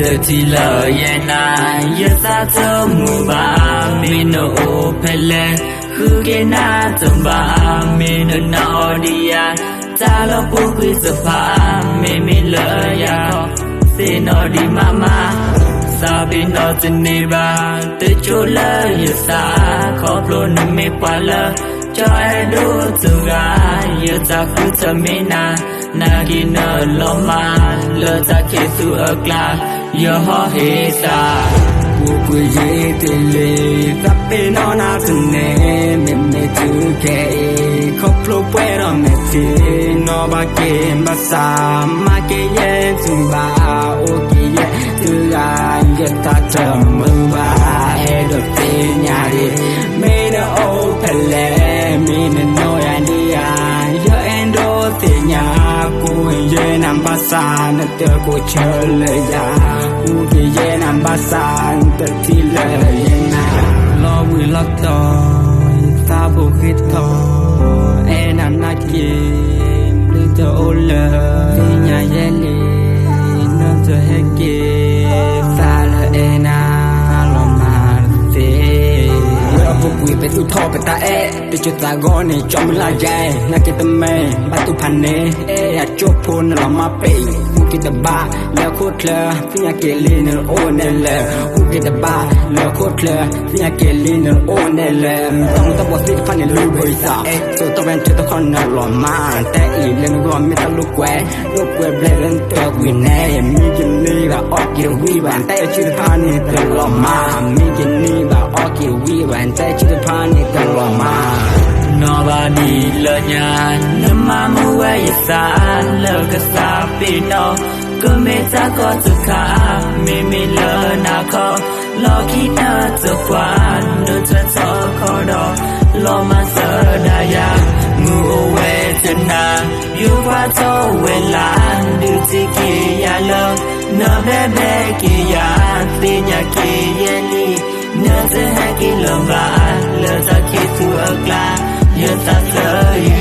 Dirty love, yeah, nah, yes, I told me about me no pele. Who can I tell about me no naughty? Talo book with the palm, me love ya. Say no, di mama. Sabi no to neighbor, the chula, yes, I call no me pala. Joy do to God, yes, I put a mina. Nagina loma, let a kiss to a glass. Your hesa, who ye to live up in on us name, me to gay. Couple where on me, no back but some make ye to buy, okay, to lie, get that term, head of thing, made an open lamb, mean no idea, your end of thing. Ye nambasan te ko chale ya ye nambasan te tile na lo wi lo to ta bu khit to enanaki li to ole nya ye li no to heke sala ena lo mar te we be tu thọ ta te chu ta go ni chom la jai na ke te me ba tu phan ne a chop phun la ma pe hu ke ta ba la kho thla nya ke le ne o ne le hu ke ta ba la kho thla nya ke le ne o ne le tong ta bo si phan ne lu boi sa so ta wen chu ta khon na lo ma te i le no go mi ta lu kwe ble ren te wi ne mi ke ni ba o ke wi ban te chu ta phan ne te lo ma mi ke ni ba o ke wi ban te chu ta phan ne te lo ma Nobody learn ya, no mama where you stand, look at Sapino. Go make a go to come, me learn a call. Lucky not to one, no to talk or Loma Sardaya, move away to now. You want to win land, do tiki yellow. No baby, ya, thin ya key, no to hacky love, let a kid to a glass. Yes, I love you.